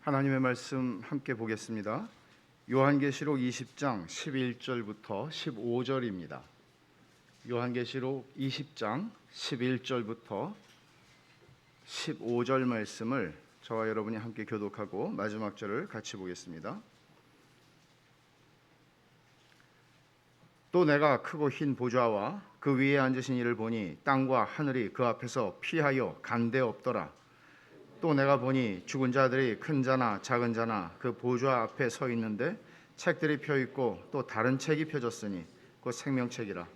하나님의 말씀 함께 보겠습니다. 요한계시록 20장 11절부터 15절입니다. 요한계시록 20장 11절부터 15절 말씀을 저와 여러분이 함께 교독하고 마지막 절을 같이 보겠습니다. 또 내가 크고 흰 보좌와 그 위에 앉으신 이를 보니 땅과 하늘이 그 앞에서 피하여 간데 없더라. 또 내가 보니 죽은 자들이 큰 자나 작은 자나 그 보좌 앞에 서 있는데 책들이 펴 있고 또 다른 책이 펴졌으니 곧 생명책이라.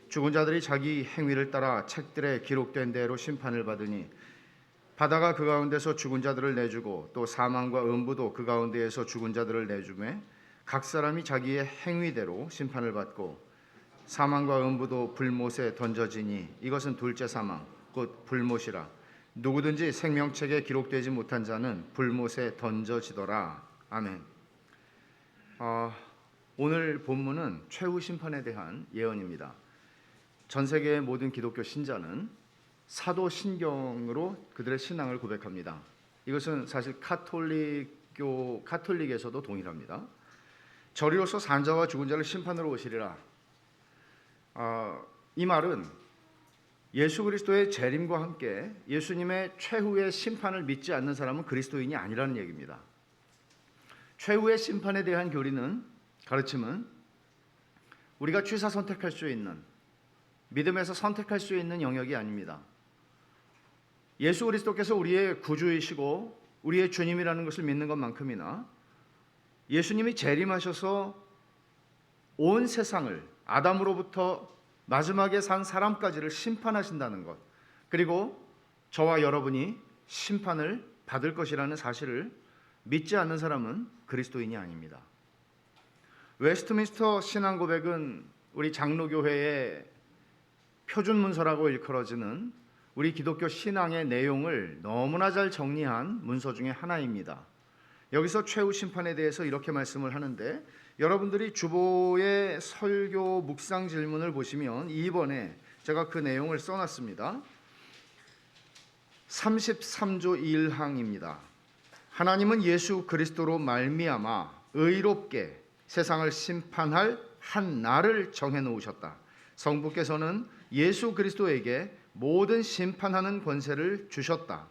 죽은 자들이 자기 행위를 따라 책들에 기록된 대로 심판을 받으니 바다가 그 가운데서 죽은 자들을 내주고 또 사망과 음부도 그 가운데에서 죽은 자들을 내주매 각 사람이 자기의 행위대로 심판을 받고 사망과 음부도 불못에 던져지니 이것은 둘째 사망 곧 불못이라. 누구든지 생명책에 기록되지 못한 자는 불못에 던져지더라. 아멘. 오늘 본문은 최후 심판에 대한 예언입니다. 전 세계의 모든 기독교 신자는 사도신경으로 그들의 신앙을 고백합니다. 이것은 사실 카톨릭에서도 동일합니다. 저리로서 산자와 죽은 자를 심판으로 오시리라. 이 말은 예수 그리스도의 재림과 함께 예수님의 최후의 심판을 믿지 않는 사람은 그리스도인이 아니라는 얘기입니다. 최후의 심판에 대한 가르침은 우리가 취사 선택할 수 있는, 믿음에서 선택할 수 있는 영역이 아닙니다. 예수 그리스도께서 우리의 구주이시고 우리의 주님이라는 것을 믿는 것만큼이나 예수님이 재림하셔서 온 세상을 아담으로부터 마지막에 산 사람까지를 심판하신다는 것, 그리고 저와 여러분이 심판을 받을 것이라는 사실을 믿지 않는 사람은 그리스도인이 아닙니다. 웨스트민스터 신앙고백은 우리 장로교회의 표준문서라고 일컬어지는 우리 기독교 신앙의 내용을 너무나 잘 정리한 문서 중에 하나입니다. 여기서 최후 심판에 대해서 이렇게 말씀을 하는데, 여러분들이 주보의 설교 묵상 질문을 보시면 2번에 제가 그 내용을 써놨습니다. 33조 1항입니다. 하나님은 예수 그리스도로 말미암아 의롭게 세상을 심판할 한 날을 정해놓으셨다. 성부께서는 예수 그리스도에게 모든 심판하는 권세를 주셨다.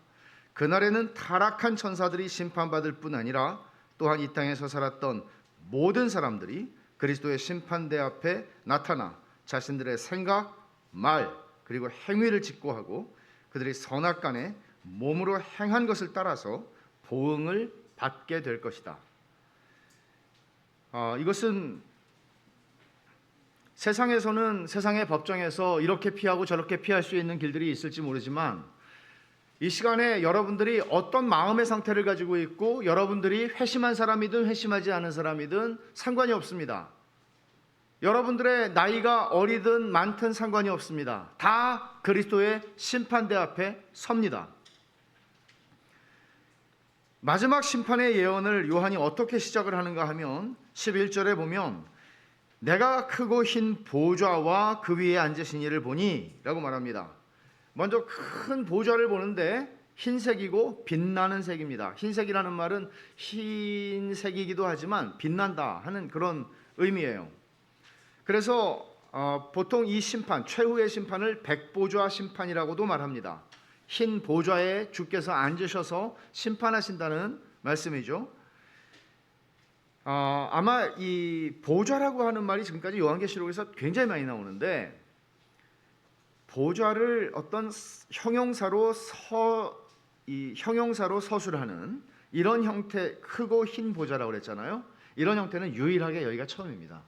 그날에는 타락한 천사들이 심판받을 뿐 아니라 또한 이 땅에서 살았던 모든 사람들이 그리스도의 심판대 앞에 나타나 자신들의 생각, 말, 그리고 행위를 직고하고 그들이 선악간에 몸으로 행한 것을 따라서 보응을 받게 될 것이다. 이것은 세상에서는 세상의 법정에서 이렇게 피하고 저렇게 피할 수 있는 길들이 있을지 모르지만 이 시간에 여러분들이 어떤 마음의 상태를 가지고 있고 여러분들이 회심한 사람이든 회심하지 않은 사람이든 상관이 없습니다. 여러분들의 나이가 어리든 많든 상관이 없습니다. 다 그리스도의 심판대 앞에 섭니다. 마지막 심판의 예언을 요한이 어떻게 시작을 하는가 하면 11절에 보면 내가 크고 흰 보좌와 그 위에 앉으신 이를 보니 라고 말합니다. 먼저 큰 보좌를 보는데 흰색이고 빛나는 색입니다. 흰색이라는 말은 흰색이기도 하지만 빛난다 하는 그런 의미예요. 그래서 보통 이 심판, 최후의 심판을 백보좌 심판이라고도 말합니다. 흰 보좌에 주께서 앉으셔서 심판하신다는 말씀이죠. 아마 이 보좌라고 하는 말이 지금까지 요한계시록에서 굉장히 많이 나오는데, 보좌를 어떤 형용사로 서술하는 이런 형태, 크고 흰 보좌라고 그랬잖아요. 이런 형태는 유일하게 여기가 처음입니다.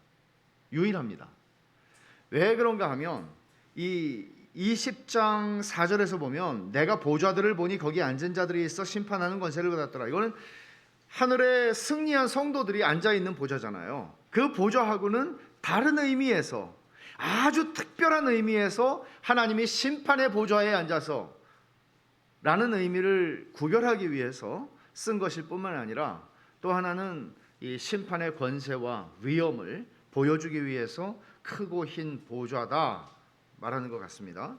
유일합니다. 왜 그런가 하면 이 20장 4절에서 보면 내가 보좌들을 보니 거기 앉은 자들이 있어 심판하는 권세를 받았더라. 이거는 하늘에 승리한 성도들이 앉아있는 보좌잖아요. 그 보좌하고는 다른 의미에서, 아주 특별한 의미에서 하나님이 심판의 보좌에 앉아서 라는 의미를 구별하기 위해서 쓴 것일 뿐만 아니라 또 하나는 이 심판의 권세와 위엄을 보여주기 위해서 크고 흰 보좌다 말하는 것 같습니다.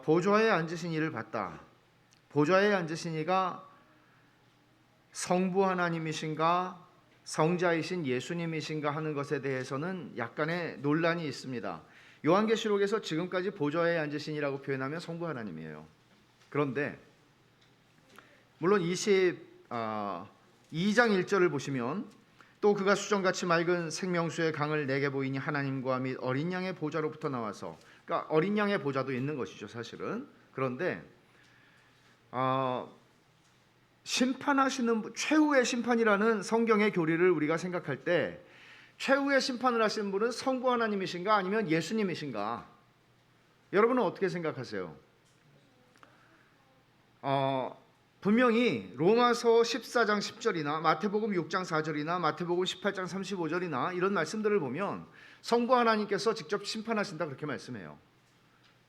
보좌에 앉으신 이를 봤다. 보좌에 앉으신 이가 성부 하나님이신가 성자이신 예수님이신가 하는 것에 대해서는 약간의 논란이 있습니다. 요한계시록에서 지금까지 보좌에 앉으신이라고 표현하면 성부 하나님이에요. 그런데 물론 22장 1절을 보시면 또 그가 수정같이 맑은 생명수의 강을 내게 보이니 하나님과 및 어린 양의 보좌로부터 나와서, 그러니까 어린 양의 보좌도 있는 것이죠 사실은. 그런데 심판하시는 최후의 심판이라는 성경의 교리를 우리가 생각할 때 최후의 심판을 하시는 분은 성부 하나님이신가 아니면 예수님이신가? 여러분은 어떻게 생각하세요? 분명히 로마서 14장 10절이나 마태복음 6장 4절이나 마태복음 18장 35절이나 이런 말씀들을 보면 성부 하나님께서 직접 심판하신다 그렇게 말씀해요.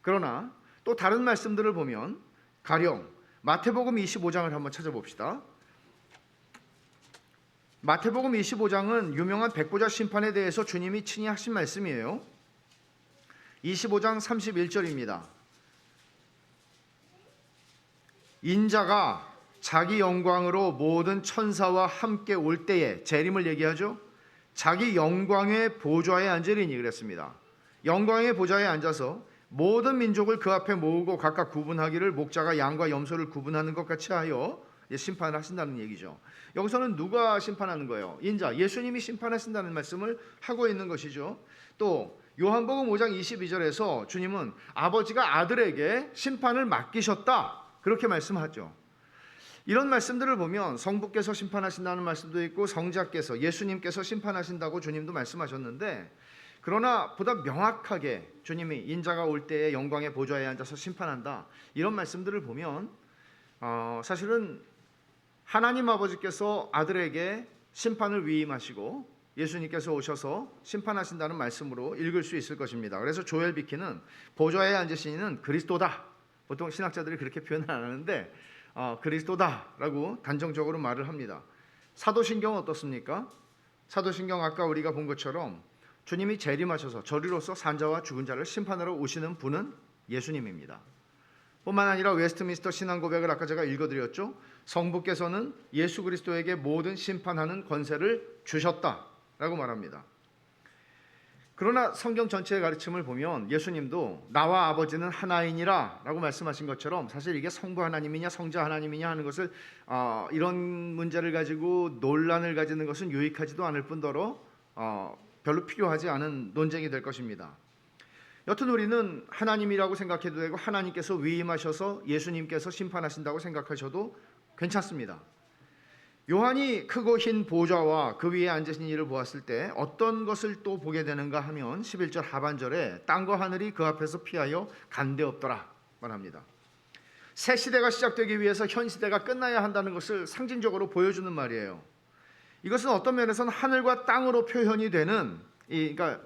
그러나 또 다른 말씀들을 보면 가령 마태복음 25장을 한번 찾아봅시다. 마태복음 25장은 유명한 백보자 심판에 대해서 주님이 친히 하신 말씀이에요. 25장 31절입니다. 인자가 자기 영광으로 모든 천사와 함께 올 때에, 재림을 얘기하죠. 자기 영광의 보좌에 앉으리니 그랬습니다. 영광의 보좌에 앉아서 모든 민족을 그 앞에 모으고 각각 구분하기를 목자가 양과 염소를 구분하는 것 같이 하여 심판을 하신다는 얘기죠. 여기서는 누가 심판하는 거예요? 인자, 예수님이 심판하신다는 말씀을 하고 있는 것이죠. 또 요한복음 5장 22절에서 주님은 아버지가 아들에게 심판을 맡기셨다 그렇게 말씀하죠. 이런 말씀들을 보면 성부께서 심판하신다는 말씀도 있고 성자께서 예수님께서 심판하신다고 주님도 말씀하셨는데, 그러나 보다 명확하게 주님이 인자가 올 때에 영광의 보좌에 앉아서 심판한다 이런 말씀들을 보면 사실은 하나님 아버지께서 아들에게 심판을 위임하시고 예수님께서 오셔서 심판하신다는 말씀으로 읽을 수 있을 것입니다. 그래서 조엘 비키는 보좌에 앉으신 이는 그리스도다, 보통 신학자들이 그렇게 표현을 안 하는데 그리스도다라고 단정적으로 말을 합니다. 사도신경은 어떻습니까? 사도신경 아까 우리가 본 것처럼 주님이 재림하셔서 저리로서 산자와 죽은 자를 심판하러 오시는 분은 예수님입니다. 뿐만 아니라 웨스트민스터 신앙고백을 아까 제가 읽어드렸죠. 성부께서는 예수 그리스도에게 모든 심판하는 권세를 주셨다라고 말합니다. 그러나 성경 전체의 가르침을 보면 예수님도 나와 아버지는 하나이니라 라고 말씀하신 것처럼 사실 이게 성부 하나님이냐 성자 하나님이냐 하는 것을 이런 문제를 가지고 논란을 가지는 것은 유익하지도 않을 뿐더러 별로 필요하지 않은 논쟁이 될 것입니다. 여튼 우리는 하나님이라고 생각해도 되고 하나님께서 위임하셔서 예수님께서 심판하신다고 생각하셔도 괜찮습니다. 요한이 크고 흰 보좌와 그 위에 앉으신 이를 보았을 때 어떤 것을 또 보게 되는가 하면 11절 하반절에 땅과 하늘이 그 앞에서 피하여 간데없더라 말합니다. 새 시대가 시작되기 위해서 현 시대가 끝나야 한다는 것을 상징적으로 보여주는 말이에요. 이것은 어떤 면에서는 하늘과 땅으로 표현이 되는, 그러니까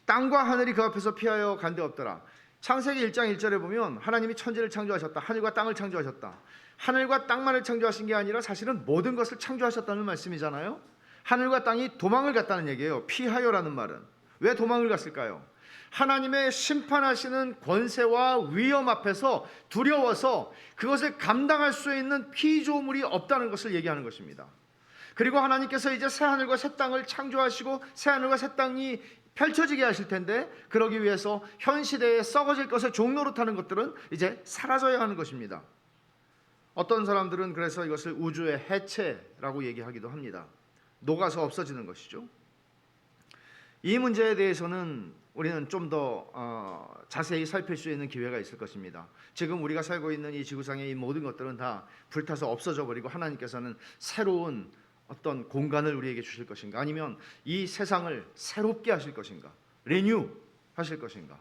땅과 하늘이 그 앞에서 피하여 간데없더라. 창세기 1장 1절에 보면 하나님이 천지를 창조하셨다. 하늘과 땅을 창조하셨다. 하늘과 땅만을 창조하신 게 아니라 사실은 모든 것을 창조하셨다는 말씀이잖아요. 하늘과 땅이 도망을 갔다는 얘기예요. 피하여라는 말은. 왜 도망을 갔을까요? 하나님의 심판하시는 권세와 위험 앞에서 두려워서 그것을 감당할 수 있는 피조물이 없다는 것을 얘기하는 것입니다. 그리고 하나님께서 이제 새하늘과 새 땅을 창조하시고 새하늘과 새 땅이 펼쳐지게 하실 텐데, 그러기 위해서 현 시대에 썩어질 것을 종노릇하는 것들은 이제 사라져야 하는 것입니다. 어떤 사람들은 그래서 이것을 우주의 해체라고 얘기하기도 합니다. 녹아서 없어지는 것이죠. 이 문제에 대해서는 우리는 좀 더 자세히 살필 수 있는 기회가 있을 것입니다. 지금 우리가 살고 있는 이 지구상의 이 모든 것들은 다 불타서 없어져 버리고 하나님께서는 새로운 어떤 공간을 우리에게 주실 것인가, 아니면 이 세상을 새롭게 하실 것인가, 리뉴 하실 것인가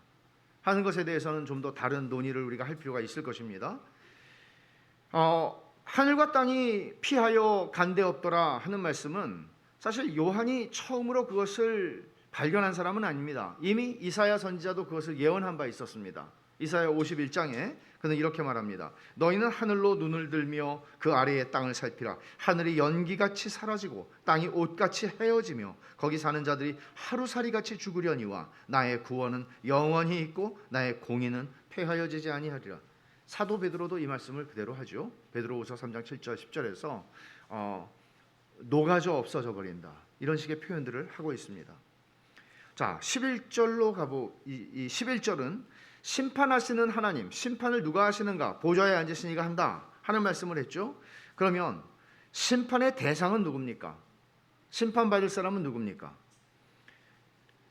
하는 것에 대해서는 좀 더 다른 논의를 우리가 할 필요가 있을 것입니다. 하늘과 땅이 피하여 간데없더라 하는 말씀은 사실 요한이 처음으로 그것을 발견한 사람은 아닙니다. 이미 이사야 선지자도 그것을 예언한 바 있었습니다. 이사야 51장에 그는 이렇게 말합니다. 너희는 하늘로 눈을 들며 그 아래의 땅을 살피라. 하늘이 연기같이 사라지고 땅이 옷같이 헤어지며 거기 사는 자들이 하루살이같이 죽으려니와 나의 구원은 영원히 있고 나의 공의는 폐하여지지 아니하리라. 사도 베드로도 이 말씀을 그대로 하죠. 베드로후서 3장 7절 10절에서 녹아져 없어져 버린다, 이런 식의 표현들을 하고 있습니다. 자, 11절로 가보. 이 11절은 심판하시는 하나님, 심판을 누가 하시는가? 보좌에 앉으신 이가 한다 하는 말씀을 했죠. 그러면 심판의 대상은 누굽니까? 심판받을 사람은 누굽니까?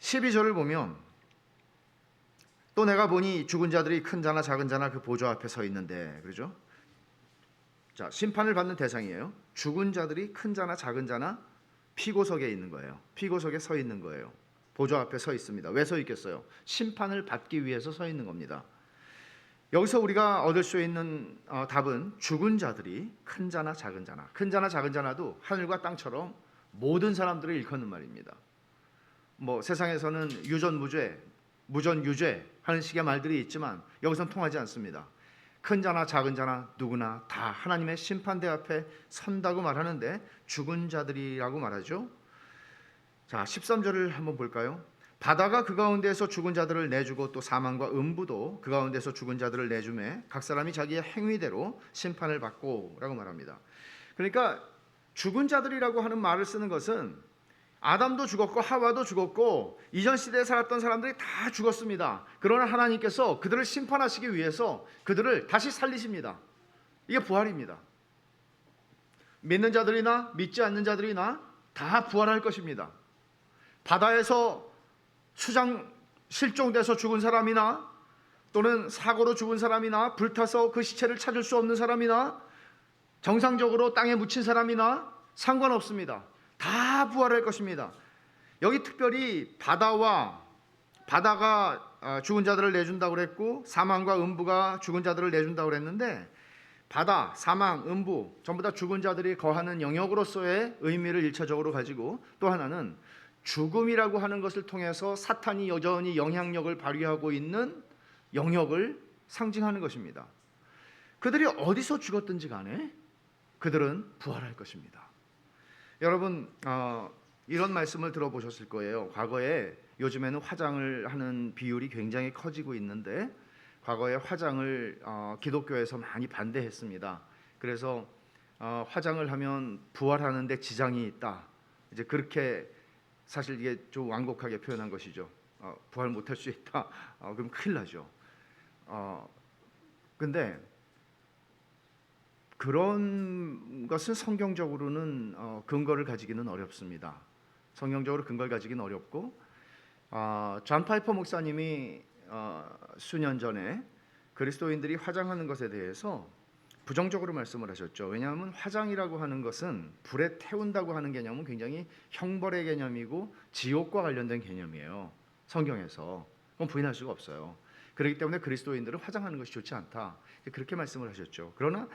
12절을 보면 또 내가 보니 죽은 자들이 큰 자나 작은 자나 그 보좌 앞에 서 있는데, 그러죠? 자, 심판을 받는 대상이에요. 죽은 자들이 큰 자나 작은 자나 피고석에 있는 거예요. 피고석에 서 있는 거예요. 보좌 앞에 서 있습니다. 왜 서 있겠어요? 심판을 받기 위해서 서 있는 겁니다. 여기서 우리가 얻을 수 있는 답은 죽은 자들이 큰 자나 작은 자나, 큰 자나 작은 자나도 하늘과 땅처럼 모든 사람들을 일컫는 말입니다. 뭐 세상에서는 유전무죄, 무전유죄 하는 식의 말들이 있지만 여기서는 통하지 않습니다. 큰 자나 작은 자나 누구나 다 하나님의 심판대 앞에 선다고 말하는데 죽은 자들이라고 말하죠. 자, 13절을 한번 볼까요? 바다가 그 가운데에서 죽은 자들을 내주고 또 사망과 음부도 그 가운데서 죽은 자들을 내주매 각 사람이 자기의 행위대로 심판을 받고 라고 말합니다. 그러니까 죽은 자들이라고 하는 말을 쓰는 것은 아담도 죽었고 하와도 죽었고 이전 시대에 살았던 사람들이 다 죽었습니다. 그러나 하나님께서 그들을 심판하시기 위해서 그들을 다시 살리십니다. 이게 부활입니다. 믿는 자들이나 믿지 않는 자들이나 다 부활할 것입니다. 바다에서 실종돼서 죽은 사람이나 또는 사고로 죽은 사람이나 불타서 그 시체를 찾을 수 없는 사람이나 정상적으로 땅에 묻힌 사람이나 상관없습니다. 다 부활할 것입니다. 여기 특별히 바다가 죽은 자들을 내준다고 그랬고 사망과 음부가 죽은 자들을 내준다고 그랬는데 바다, 사망, 음부 전부 다 죽은 자들이 거하는 영역으로서의 의미를 일차적으로 가지고 또 하나는 죽음이라고 하는 것을 통해서 사탄이 여전히 영향력을 발휘하고 있는 영역을 상징하는 것입니다. 그들이 어디서 죽었든지 간에 그들은 부활할 것입니다. 여러분 이런 말씀을 들어보셨을 거예요. 과거에 요즘에는 화장을 하는 비율이 굉장히 커지고 있는데 과거에 화장을 기독교에서 많이 반대했습니다. 그래서 화장을 하면 부활하는데 지장이 있다. 이제 그렇게 사실 이게 좀 완곡하게 표현한 것이죠. 부활 못할 수 있다. 그럼 큰일 나죠. 근데 그런 것은 성경적으로는 근거를 가지기는 어렵습니다. 성경적으로 근거를 가지기는 어렵고 존 파이퍼 목사님이 수년 전에 그리스도인들이 화장하는 것에 대해서 부정적으로 말씀을 하셨죠. 왜냐하면 화장이라고 하는 것은 불에 태운다고 하는 개념은 굉장히 형벌의 개념이고 지옥과 관련된 개념이에요. 성경에서. 그건 부인할 수가 없어요. 그렇기 때문에 그리스도인들은 화장하는 것이 좋지 않다. 그렇게 말씀을 하셨죠. 그러나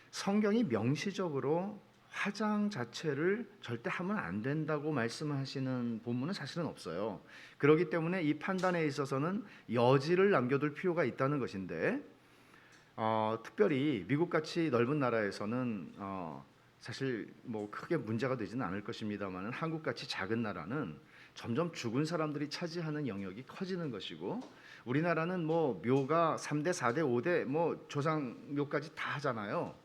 성경이 명시적으로 화장 자체를 절대 하면 안 된다고 말씀하시는 본문은 사실은 없어요. 그렇기 때문에 이 판단에 있어서는 여지를 남겨둘 필요가 있다는 것인데 특별히 미국같이 넓은 나라에서는 사실 뭐 크게 문제가 되지는 않을 것입니다만 한국같이 작은 나라는 점점 죽은 사람들이 차지하는 영역이 커지는 것이고 우리나라는 뭐 묘가 3대, 4대, 5대 뭐 조상묘까지 다 하잖아요.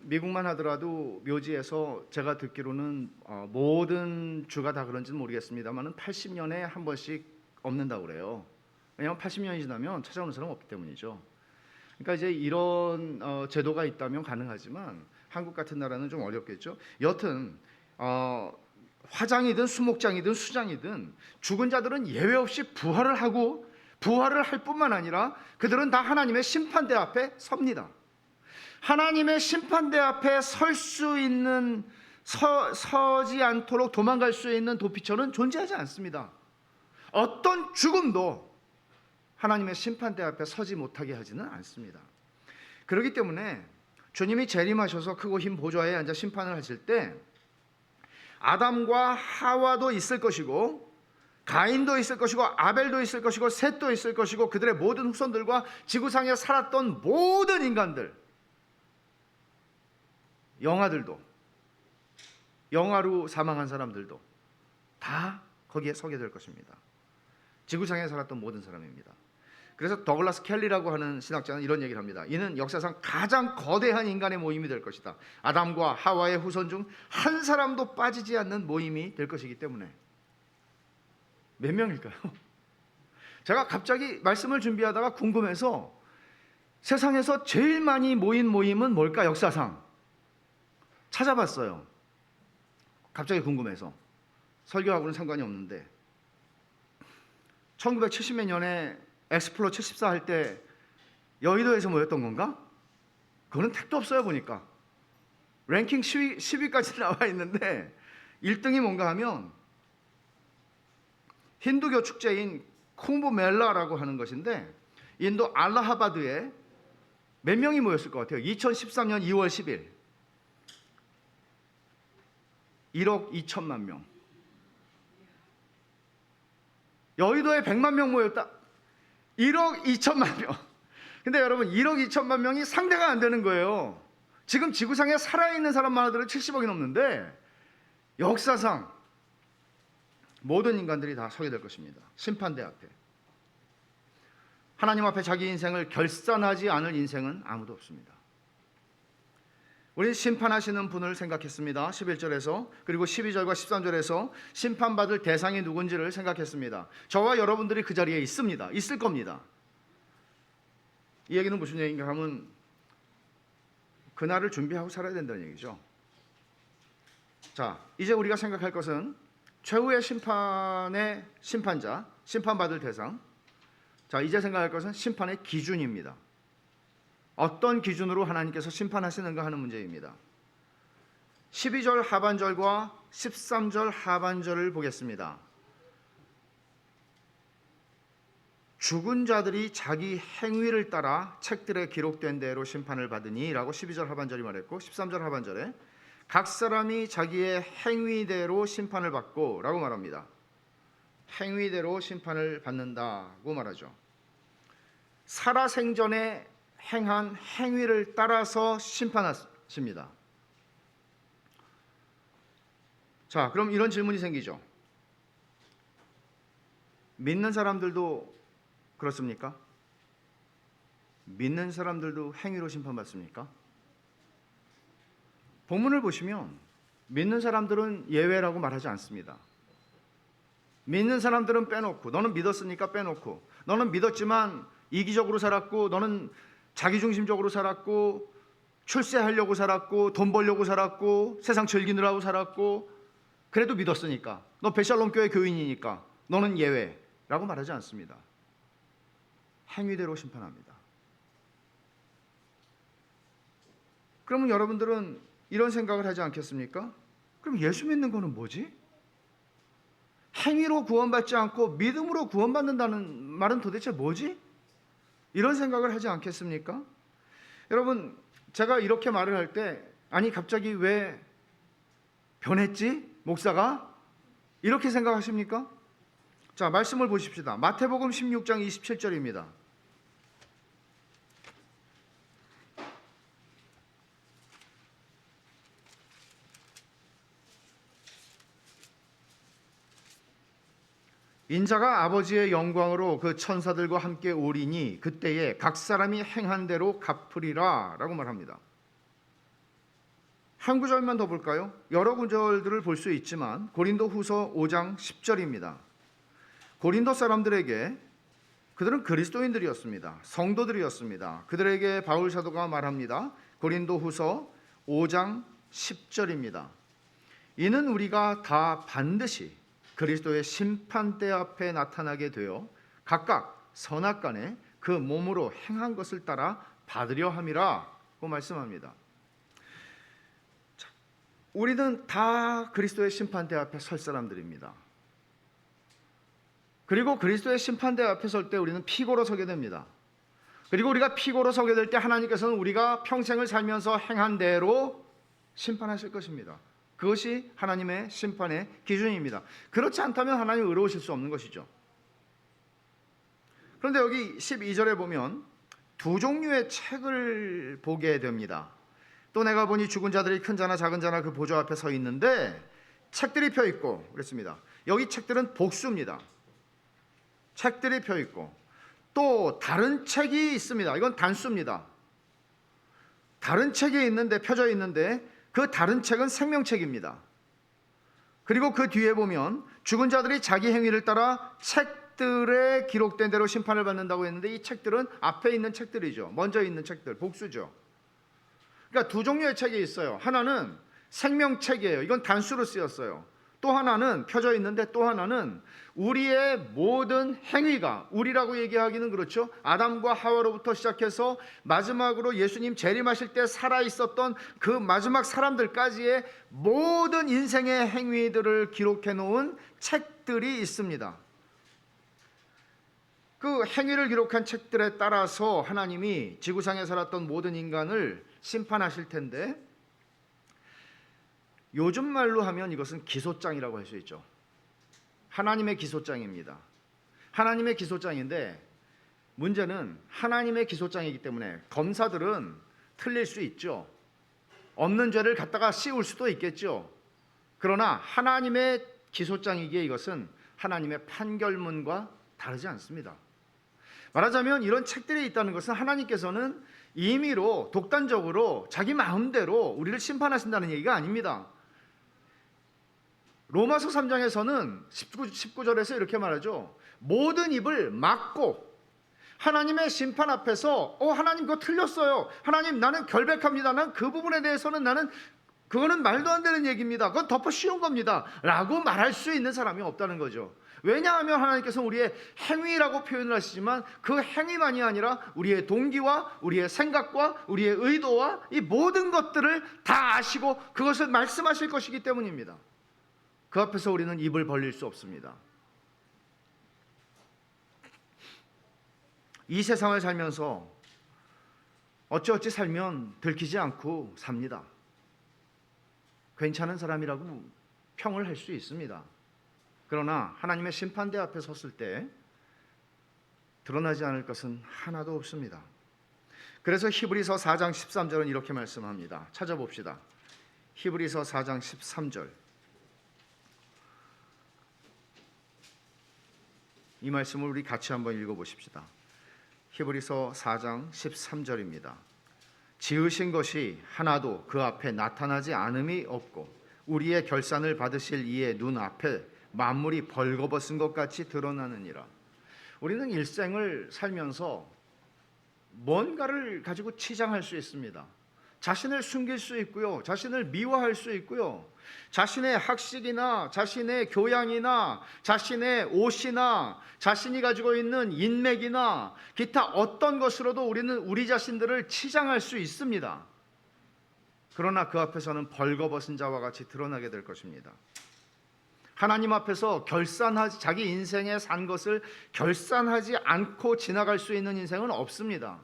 미국만 하더라도 묘지에서 제가 듣기로는 모든 주가 다 그런지는 모르겠습니다만 80년에 한 번씩 없는다고 그래요. 왜냐하면 80년이 지나면 찾아오는 사람 없기 때문이죠. 그러니까 이제 이런 제도가 있다면 가능하지만 한국 같은 나라는 좀 어렵겠죠. 여튼 화장이든 수목장이든 수장이든 죽은 자들은 예외 없이 부활을 하고 부활을 할 뿐만 아니라 그들은 다 하나님의 심판대 앞에 섭니다. 하나님의 심판대 앞에 설 수 있는 서지 않도록 도망갈 수 있는 도피처는 존재하지 않습니다. 어떤 죽음도 하나님의 심판대 앞에 서지 못하게 하지는 않습니다. 그렇기 때문에 주님이 재림하셔서 크고 흰 보좌에 앉아 심판을 하실 때 아담과 하와도 있을 것이고 가인도 있을 것이고 아벨도 있을 것이고 셋도 있을 것이고 그들의 모든 후손들과 지구상에 살았던 모든 인간들, 영아들도, 영아로 사망한 사람들도 다 거기에 서게 될 것입니다. 지구상에 살았던 모든 사람입니다. 그래서 더글라스 켈리라고 하는 신학자는 이런 얘기를 합니다. 이는 역사상 가장 거대한 인간의 모임이 될 것이다. 아담과 하와의 후손 중 한 사람도 빠지지 않는 모임이 될 것이기 때문에. 몇 명일까요? 제가 갑자기 말씀을 준비하다가 궁금해서 세상에서 제일 많이 모인 모임은 뭘까, 역사상? 찾아봤어요. 갑자기 궁금해서. 설교하고는 상관이 없는데 1970몇 년에 엑스플로 74 할 때 여의도에서 모였던 건가? 그거는 택도 없어요. 보니까 랭킹 10위까지 나와 있는데 1등이 뭔가 하면 힌두교 축제인 쿵부 멜라라고 하는 것인데 인도 알라하바드에 몇 명이 모였을 것 같아요? 2013년 2월 10일 1억 2천만 명. 여의도에 100만 명 모였다. 1억 2천만 명. 근데 여러분 1억 2천만 명이 상대가 안 되는 거예요. 지금 지구상에 살아있는 사람만 하더라도 70억이 넘는데 역사상 모든 인간들이 다 서게 될 것입니다. 심판대 앞에. 하나님 앞에 자기 인생을 결산하지 않을 인생은 아무도 없습니다. 우리 심판하시는 분을 생각했습니다. 11절에서 그리고 12절과 13절에서 심판받을 대상이 누군지를 생각했습니다. 저와 여러분들이 그 자리에 있습니다. 있을 겁니다. 이 얘기는 무슨 얘기인가 하면 그날을 준비하고 살아야 된다는 얘기죠. 자, 이제 우리가 생각할 것은 최후의 심판의 심판자, 심판받을 대상. 자, 이제 생각할 것은 심판의 기준입니다. 어떤 기준으로 하나님께서 심판하시는가 하는 문제입니다. 12절 하반절과 13절 하반절을 보겠습니다. 죽은 자들이 자기 행위를 따라 책들에 기록된 대로 심판을 받으니 라고 12절 하반절이 말했고 13절 하반절에 각 사람이 자기의 행위대로 심판을 받고 라고 말합니다. 행위대로 심판을 받는다고 말하죠. 살아생전에 행한 행위를 따라서 심판하십니다. 자, 그럼 이런 질문이 생기죠. 믿는 사람들도 그렇습니까? 믿는 사람들도 행위로 심판받습니까? 본문을 보시면 믿는 사람들은 예외라고 말하지 않습니다. 믿는 사람들은 빼놓고, 너는 믿었으니까 빼놓고, 너는 믿었지만 이기적으로 살았고, 너는 자기중심적으로 살았고, 출세하려고 살았고, 돈 벌려고 살았고, 세상 즐기느라고 살았고, 그래도 믿었으니까, 너 베샬롬 교회 교인이니까 너는 예외라고 말하지 않습니다. 행위대로 심판합니다. 그러면 여러분들은 이런 생각을 하지 않겠습니까? 그럼 예수 믿는 거는 뭐지? 행위로 구원받지 않고 믿음으로 구원받는다는 말은 도대체 뭐지? 이런 생각을 하지 않겠습니까? 여러분, 제가 이렇게 말을 할 때 아니 갑자기 왜 변했지? 목사가? 이렇게 생각하십니까? 자, 말씀을 보십시다. 마태복음 16장 27절입니다. 인자가 아버지의 영광으로 그 천사들과 함께 오리니 그때에 각 사람이 행한 대로 갚으리라 라고 말합니다. 한 구절만 더 볼까요? 여러 구절들을 볼 수 있지만 고린도 후서 5장 10절입니다. 고린도 사람들에게 그들은 그리스도인들이었습니다. 성도들이었습니다. 그들에게 바울 사도가 말합니다. 고린도 후서 5장 10절입니다. 이는 우리가 다 반드시 그리스도의 심판대 앞에 나타나게 되어 각각 선악간에 그 몸으로 행한 것을 따라 받으려 함이라고 말씀합니다. 자, 우리는 다 그리스도의 심판대 앞에 설 사람들입니다. 그리고 그리스도의 심판대 앞에 설 때 우리는 피고로 서게 됩니다. 그리고 우리가 피고로 서게 될 때 하나님께서는 우리가 평생을 살면서 행한 대로 심판하실 것입니다. 그것이 하나님의 심판의 기준입니다. 그렇지 않다면 하나님 의로우실 수 없는 것이죠. 그런데 여기 12절에 보면 두 종류의 책을 보게 됩니다. 또 내가 보니 죽은 자들이 큰 자나 작은 자나 그 보좌 앞에 서 있는데 책들이 펴 있고 그랬습니다. 여기 책들은 복수입니다. 책들이 펴 있고 또 다른 책이 있습니다. 이건 단수입니다. 다른 책이 있는데, 펴져 있는데 그 다른 책은 생명책입니다. 그리고 그 뒤에 보면 죽은 자들이 자기 행위를 따라 책들에 기록된 대로 심판을 받는다고 했는데, 이 책들은 앞에 있는 책들이죠. 먼저 있는 책들, 복수죠. 그러니까 두 종류의 책이 있어요. 하나는 생명책이에요. 이건 단수로 쓰였어요. 또 하나는 펴져 있는데, 또 하나는 우리의 모든 행위가, 우리라고 얘기하기는 그렇죠. 아담과 하와로부터 시작해서 마지막으로 예수님 재림하실 때 살아 있었던 그 마지막 사람들까지의 모든 인생의 행위들을 기록해 놓은 책들이 있습니다. 그 행위를 기록한 책들에 따라서 하나님이 지구상에 살았던 모든 인간을 심판하실 텐데, 요즘 말로 하면 이것은 기소장이라고 할 수 있죠. 하나님의 기소장입니다. 하나님의 기소장인데, 문제는 하나님의 기소장이기 때문에 검사들은 틀릴 수 있죠. 없는 죄를 갖다가 씌울 수도 있겠죠. 그러나 하나님의 기소장이기에 이것은 하나님의 판결문과 다르지 않습니다. 말하자면 이런 책들이 있다는 것은 하나님께서는 임의로 독단적으로 자기 마음대로 우리를 심판하신다는 얘기가 아닙니다. 로마서 3장에서는 19절에서 이렇게 말하죠. 모든 입을 막고 하나님의 심판 앞에서 하나님 그거 틀렸어요. 하나님 나는 결백합니다. 난 그 부분에 대해서는 그거는 말도 안 되는 얘기입니다. 그건 덮어 씌운 겁니다. 라고 말할 수 있는 사람이 없다는 거죠. 왜냐하면 하나님께서는 우리의 행위라고 표현을 하시지만 그 행위만이 아니라 우리의 동기와 우리의 생각과 우리의 의도와 이 모든 것들을 다 아시고 그것을 말씀하실 것이기 때문입니다. 그 앞에서 우리는 입을 벌릴 수 없습니다. 이 세상을 살면서 어찌어찌 살면 들키지 않고 삽니다. 괜찮은 사람이라고 평을 할 수 있습니다. 그러나 하나님의 심판대 앞에 섰을 때 드러나지 않을 것은 하나도 없습니다. 그래서 히브리서 4장 13절은 이렇게 말씀합니다. 찾아봅시다. 히브리서 4장 13절. 이 말씀을 우리 같이 한번 읽어보십시다. 히브리서 4장 13절입니다. 지으신 것이 하나도 그 앞에 나타나지 않음이 없고 우리의 결산을 받으실 이의 눈 앞에 만물이 벌거벗은 것 같이 드러나느니라. 우리는 일생을 살면서 뭔가를 가지고 치장할 수 있습니다. 자신을 숨길 수 있고요, 자신을 미워할 수 있고요, 자신의 학식이나 자신의 교양이나 자신의 옷이나 자신이 가지고 있는 인맥이나 기타 어떤 것으로도 우리는 우리 자신들을 치장할 수 있습니다. 그러나 그 앞에서는 벌거벗은 자와 같이 드러나게 될 것입니다. 하나님 앞에서 자기 인생에 산 것을 결산하지 않고 지나갈 수 있는 인생은 없습니다.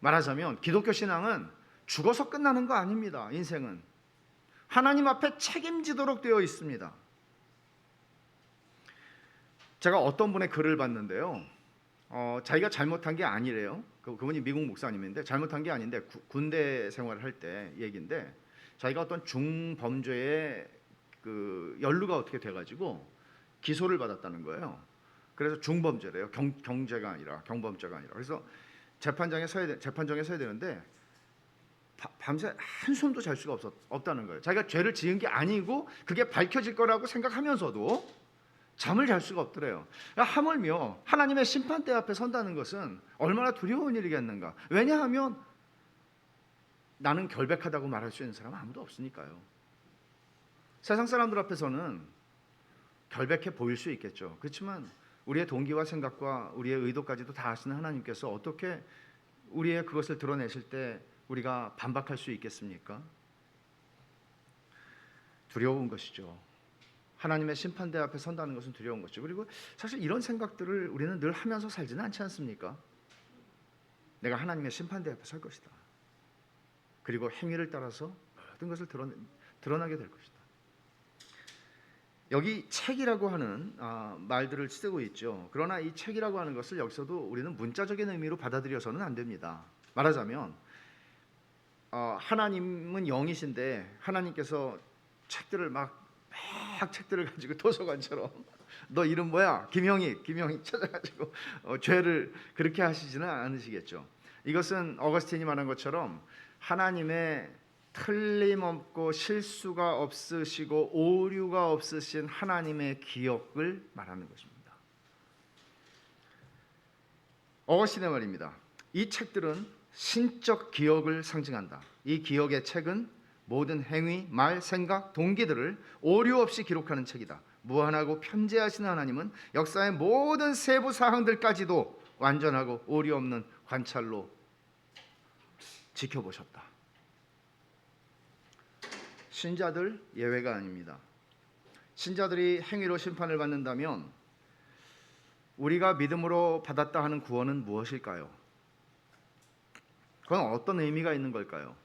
말하자면 기독교 신앙은 죽어서 끝나는 거 아닙니다. 인생은 하나님 앞에 책임지도록 되어 있습니다. 제가 어떤 분의 글을 봤는데요, 자기가 잘못한 게 아니래요. 그분이 미국 목사님인데 잘못한 게 아닌데 군대 생활을 할 때 얘기인데, 자기가 어떤 중범죄에 연루가 어떻게 돼가지고 기소를 받았다는 거예요. 그래서 중범죄래요. 경제가 아니라 경범죄가 아니라. 그래서 재판정에 서야 되는데 밤새 한숨도 잘 수가 없다는 거예요. 자기가 죄를 지은 게 아니고 그게 밝혀질 거라고 생각하면서도 잠을 잘 수가 없더래요. 하물며 하나님의 심판대 앞에 선다는 것은 얼마나 두려운 일이겠는가. 왜냐하면 나는 결백하다고 말할 수 있는 사람은 아무도 없으니까요. 세상 사람들 앞에서는 결백해 보일 수 있겠죠. 그렇지만 우리의 동기와 생각과 우리의 의도까지도 다 아시는 하나님께서 어떻게 우리의 그것을 드러내실 때 우리가 반박할 수 있겠습니까? 두려운 것이죠. 하나님의 심판대 앞에 선다는 것은 두려운 것이죠. 그리고 사실 이런 생각들을 우리는 늘 하면서 살지는 않지 않습니까? 내가 하나님의 심판대 앞에 설 것이다. 그리고 행위를 따라서 모든 것을 드러나게 될 것이다. 여기 책이라고 하는 말들을 쓰고 있죠. 그러나 이 책이라고 하는 것을 여기서도 우리는 문자적인 의미로 받아들여서는 안 됩니다. 말하자면 하나님은 영이신데 하나님께서 책들을 막 막 책들을 가지고 도서관처럼 너 이름 뭐야? 김영희 찾아가지고 죄를 그렇게 하시지는 않으시겠죠. 이것은 어거스틴이 말한 것처럼 하나님의 틀림없고 실수가 없으시고 오류가 없으신 하나님의 기억을 말하는 것입니다. 어거스틴의 말입니다. 이 책들은 신적 기억을 상징한다. 이 기억의 책은 모든 행위, 말, 생각, 동기들을 오류 없이 기록하는 책이다. 무한하고 편재하신 하나님은 역사의 모든 세부 사항들까지도 완전하고 오류 없는 관찰로 지켜보셨다. 신자들 예외가 아닙니다. 신자들이 행위로 심판을 받는다면 우리가 믿음으로 받았다 하는 구원은 무엇일까요? 그건 어떤 의미가 있는 걸까요?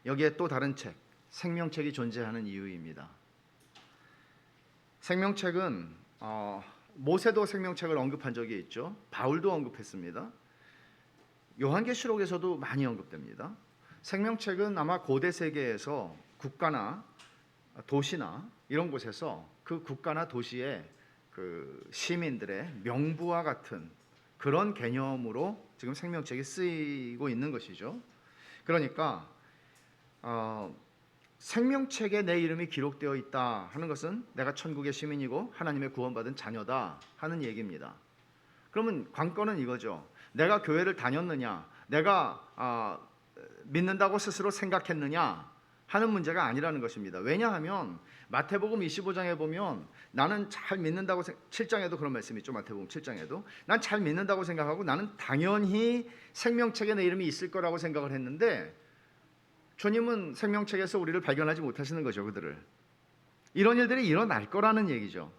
여기에 또 다른 책, 생명책이 존재하는 이유입니다. 생명책은 모세도 생명책을 언급한 적이 있죠. 바울도 언급했습니다. 요한계시록에서도 많이 언급됩니다. 생명책은 아마 고대 세계에서 국가나 도시나 이런 곳에서 그 국가나 도시의 그 시민들의 명부와 같은 그런 개념으로 지금 생명책이 쓰이고 있는 것이죠. 그러니까 생명책에 내 이름이 기록되어 있다 하는 것은 내가 천국의 시민이고 하나님의 구원받은 자녀다 하는 얘기입니다. 그러면 관건은 이거죠. 내가 교회를 다녔느냐, 내가 믿는다고 스스로 생각했느냐 하는 문제가 아니라는 것입니다. 왜냐하면 마태복음 25장에 보면 나는 잘 믿는다고 7장에도 그런 말씀이 있죠. 마태복음 7장에도 난 잘 믿는다고 생각하고 나는 당연히 생명책에 내 이름이 있을 거라고 생각을 했는데 주님은 생명책에서 우리를 발견하지 못하시는 거죠. 그들을. 이런 일들이 일어날 거라는 얘기죠.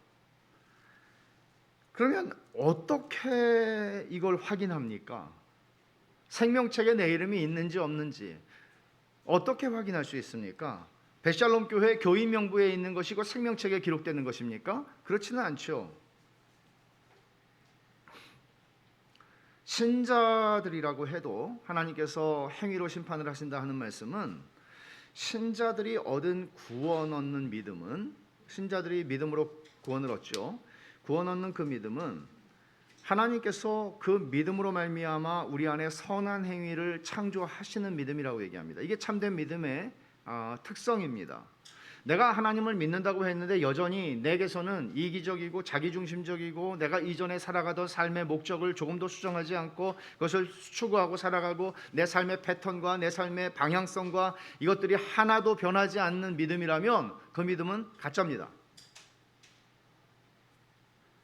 그러면 어떻게 이걸 확인합니까? 생명책에 내 이름이 있는지 없는지 어떻게 확인할 수 있습니까? 베샬롬 교회 교인 명부에 있는 것이고 생명책에 기록되는 것입니까? 그렇지는 않죠. 신자들이라고 해도 하나님께서 행위로 심판을 하신다 하는 말씀은 신자들이 얻은 구원 얻는 믿음은 신자들이 믿음으로 구원을 얻죠. 구원 얻는 그 믿음은 하나님께서 그 믿음으로 말미암아 우리 안에 선한 행위를 창조하시는 믿음이라고 얘기합니다. 이게 참된 믿음의 특성입니다. 내가 하나님을 믿는다고 했는데 여전히 내게서는 이기적이고 자기중심적이고 내가 이전에 살아가던 삶의 목적을 조금도 수정하지 않고 그것을 추구하고 살아가고 내 삶의 패턴과 내 삶의 방향성과 이것들이 하나도 변하지 않는 믿음이라면 그 믿음은 가짜입니다.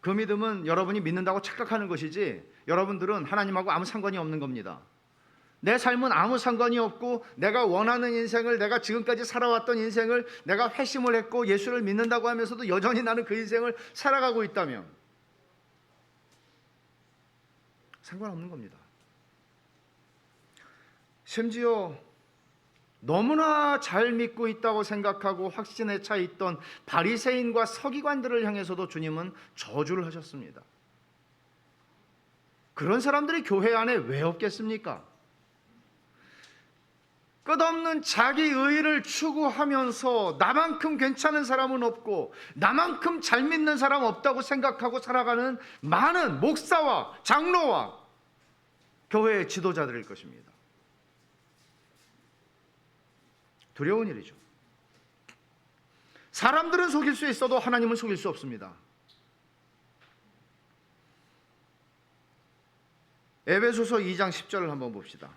그 믿음은 여러분이 믿는다고 착각하는 것이지 여러분들은 하나님하고 아무 상관이 없는 겁니다. 내 삶은 아무 상관이 없고 내가 원하는 인생을 내가 지금까지 살아왔던 인생을 내가 회심을 했고 예수를 믿는다고 하면서도 여전히 나는 그 인생을 살아가고 있다면 상관없는 겁니다. 심지어 너무나 잘 믿고 있다고 생각하고 확신에 차 있던 바리새인과 서기관들을 향해서도 주님은 저주를 하셨습니다. 그런 사람들이 교회 안에 왜 없겠습니까? 끝없는 자기 의의를 추구하면서 나만큼 괜찮은 사람은 없고 나만큼 잘 믿는 사람 없다고 생각하고 살아가는 많은 목사와 장로와 교회의 지도자들일 것입니다. 두려운 일이죠. 사람들은 속일 수 있어도 하나님은 속일 수 없습니다. 에베소서 2장 10절을 한번 봅시다.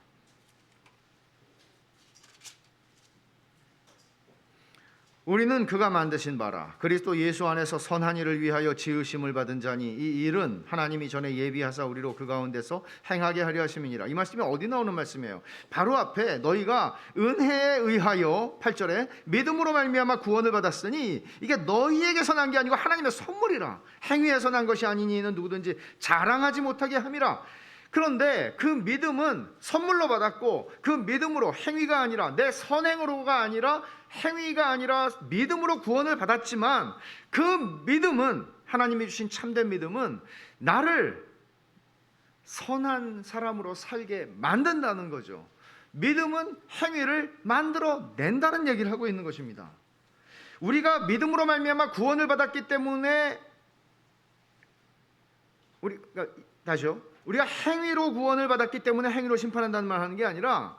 우리는 그가 만드신 바라 그리스도 예수 안에서 선한 일을 위하여 지으심을 받은 자니 이 일은 하나님이 전에 예비하사 우리로 그 가운데서 행하게 하려 하심이니라. 이 말씀이 어디 나오는 말씀이에요? 바로 앞에 너희가 은혜에 의하여 8절에 믿음으로 말미암아 구원을 받았으니 이게 너희에게서 난 게 아니고 하나님의 선물이라. 행위에서 난 것이 아니니 이는 누구든지 자랑하지 못하게 함이라. 그런데 그 믿음은 선물로 받았고 그 믿음으로 행위가 아니라 내 선행으로가 아니라 행위가 아니라 믿음으로 구원을 받았지만 그 믿음은 하나님이 주신 참된 믿음은 나를 선한 사람으로 살게 만든다는 거죠. 믿음은 행위를 만들어낸다는 얘기를 하고 있는 것입니다. 우리가 믿음으로 말미암아 구원을 받았기 때문에 다시요. 우리가 행위로 구원을 받았기 때문에 행위로 심판한다는 말 하는 게 아니라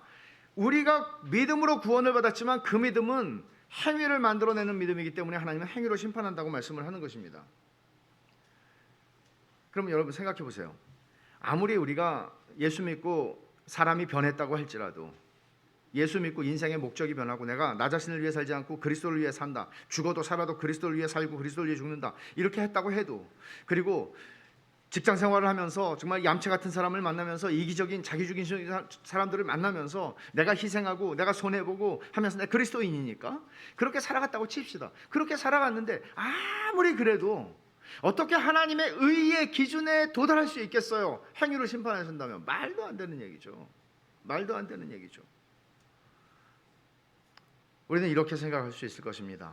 우리가 믿음으로 구원을 받았지만 그 믿음은 행위를 만들어내는 믿음이기 때문에 하나님은 행위로 심판한다고 말씀을 하는 것입니다. 그럼 여러분 생각해 보세요. 아무리 우리가 예수 믿고 사람이 변했다고 할지라도, 예수 믿고 인생의 목적이 변하고 내가 나 자신을 위해 살지 않고 그리스도를 위해 산다, 죽어도 살아도 그리스도를 위해 살고 그리스도를 위해 죽는다, 이렇게 했다고 해도, 그리고 직장 생활을 하면서 정말 얌체 같은 사람을 만나면서 이기적인 자기중인 사람들을 만나면서 내가 희생하고 내가 손해보고 하면서 내가 그리스도인이니까 그렇게 살아갔다고 칩시다. 그렇게 살아갔는데 아무리 그래도 어떻게 하나님의 의의 기준에 도달할 수 있겠어요? 행위로 심판하신다면 말도 안 되는 얘기죠. 말도 안 되는 얘기죠. 우리는 이렇게 생각할 수 있을 것입니다.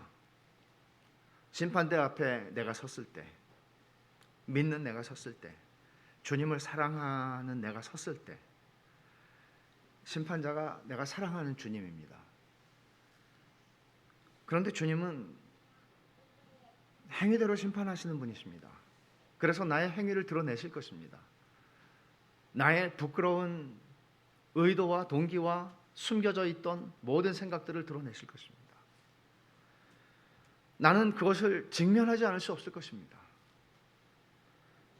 심판대 앞에 내가 섰을 때, 믿는 내가 섰을 때, 주님을 사랑하는 내가 섰을 때, 심판자가 내가 사랑하는 주님입니다. 그런데 주님은 행위대로 심판하시는 분이십니다. 그래서 나의 행위를 드러내실 것입니다. 나의 부끄러운 의도와 동기와 숨겨져 있던 모든 생각들을 드러내실 것입니다. 나는 그것을 직면하지 않을 수 없을 것입니다.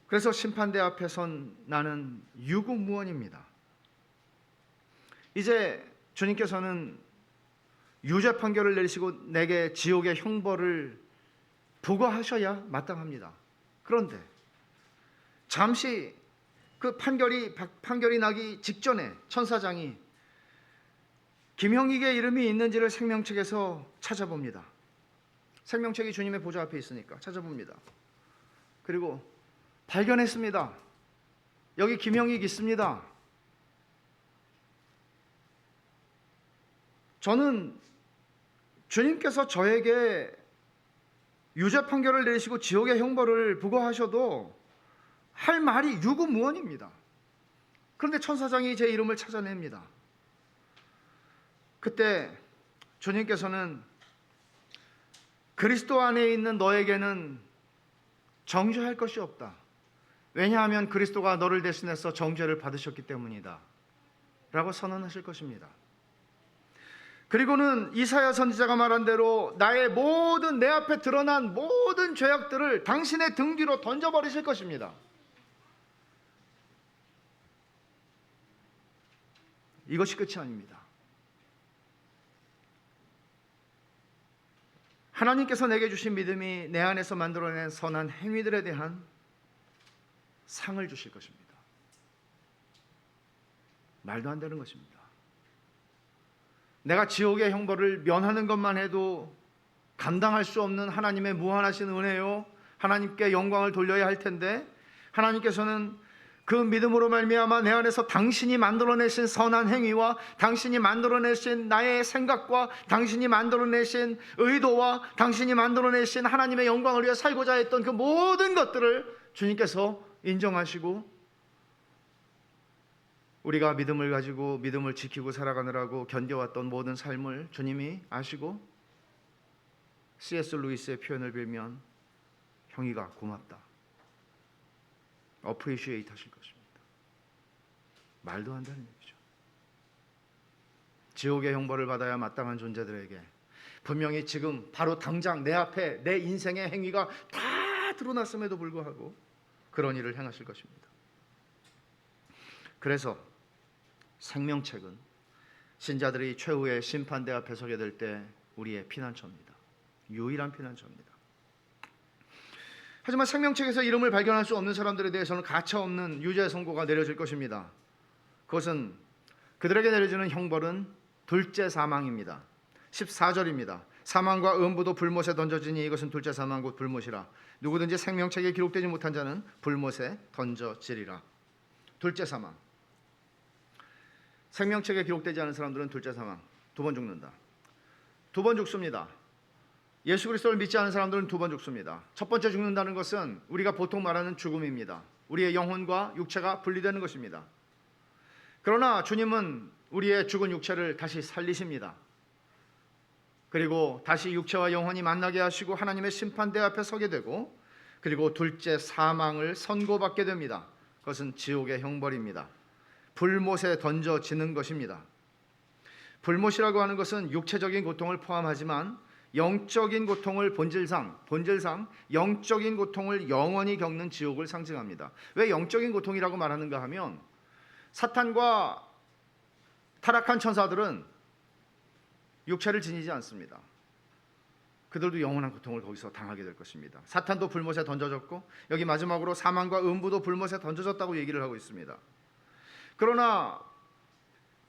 그래서 심판대 앞에 선 나는 유구무원입니다. 이제 주님께서는 유죄 판결을 내리시고 내게 지옥의 형벌을 부과하셔야 마땅합니다. 그런데 잠시 그 판결이 나기 직전에 천사장이 김형익의 이름이 있는지를 생명책에서 찾아봅니다. 생명책이 주님의 보좌 앞에 있으니까 찾아봅니다. 그리고 발견했습니다. 여기 김형익 있습니다. 저는 주님께서 저에게 유죄 판결을 내리시고 지옥의 형벌을 부과하셔도 할 말이 유구무원입니다. 그런데 천사장이 제 이름을 찾아냅니다. 그때 주님께서는 그리스도 안에 있는 너에게는 정죄할 것이 없다. 왜냐하면 그리스도가 너를 대신해서 정죄를 받으셨기 때문이다 라고 선언하실 것입니다. 그리고는 이사야 선지자가 말한 대로 나의 모든 내 앞에 드러난 모든 죄악들을 당신의 등 뒤로 던져버리실 것입니다. 이것이 끝이 아닙니다. 하나님께서 내게 주신 믿음이 내 안에서 만들어낸 선한 행위들에 대한 상을 주실 것입니다. 말도 안 되는 것입니다. 내가 지옥의 형벌을 면하는 것만 해도 감당할 수 없는 하나님의 무한하신 은혜요, 하나님께 영광을 돌려야 할 텐데 하나님께서는 그 믿음으로 말미암아 내 안에서 당신이 만들어내신 선한 행위와 당신이 만들어내신 나의 생각과 당신이 만들어내신 의도와 당신이 만들어내신 하나님의 영광을 위해 살고자 했던 그 모든 것들을 주님께서 인정하시고 우리가 믿음을 가지고 믿음을 지키고 살아가느라고 견뎌왔던 모든 삶을 주님이 아시고 C.S. 루이스의 표현을 빌면 형이가 고맙다, 어프리시에이트 하실 것입니다. 말도 안 되는 얘기죠. 지옥의 형벌을 받아야 마땅한 존재들에게 분명히 지금 바로 당장 내 앞에 내 인생의 행위가 다 드러났음에도 불구하고 그런 일을 행하실 것입니다. 그래서 생명책은 신자들이 최후의 심판대 앞에 서게 될 때 우리의 피난처입니다. 유일한 피난처입니다. 하지만 생명책에서 이름을 발견할 수 없는 사람들에 대해서는 가차없는 유죄 선고가 내려질 것입니다. 그것은 그들에게 내려지는 형벌은 둘째 사망입니다. 14절입니다. 사망과 음부도 불못에 던져지니 이것은 둘째 사망 곧 불못이라. 누구든지 생명책에 기록되지 못한 자는 불못에 던져지리라. 둘째 사망. 생명책에 기록되지 않은 사람들은 둘째 사망, 두 번 죽는다. 두 번 죽습니다. 예수 그리스도를 믿지 않은 사람들은 두 번 죽습니다. 첫 번째 죽는다는 것은 우리가 보통 말하는 죽음입니다. 우리의 영혼과 육체가 분리되는 것입니다. 그러나 주님은 우리의 죽은 육체를 다시 살리십니다. 그리고 다시 육체와 영혼이 만나게 하시고 하나님의 심판대 앞에 서게 되고, 그리고 둘째 사망을 선고받게 됩니다. 그것은 지옥의 형벌입니다. 불못에 던져지는 것입니다. 불못이라고 하는 것은 육체적인 고통을 포함하지만 영적인 고통을 본질상 영적인 고통을 영원히 겪는 지옥을 상징합니다. 왜 영적인 고통이라고 말하는가 하면, 사탄과 타락한 천사들은 육체를 지니지 않습니다. 그들도 영원한 고통을 거기서 당하게 될 것입니다. 사탄도 불못에 던져졌고, 여기 마지막으로 사망과 음부도 불못에 던져졌다고 얘기를 하고 있습니다. 그러나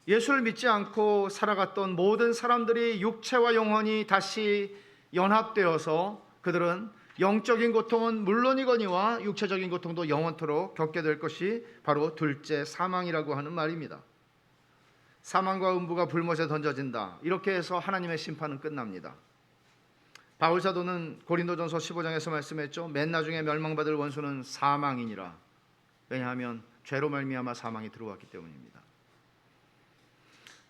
예수를 믿지 않고 살아갔던 모든 사람들이 육체와 영혼이 다시 연합되어서 그들은 영적인 고통은 물론이거니와 육체적인 고통도 영원토록 겪게 될 것이 바로 둘째 사망이라고 하는 말입니다. 사망과 음부가 불못에 던져진다. 이렇게 해서 하나님의 심판은 끝납니다. 바울 사도는 고린도전서 15장에서 말씀했죠. 맨 나중에 멸망받을 원수는 사망이니라. 왜냐하면 죄로 말미암아 사망이 들어왔기 때문입니다.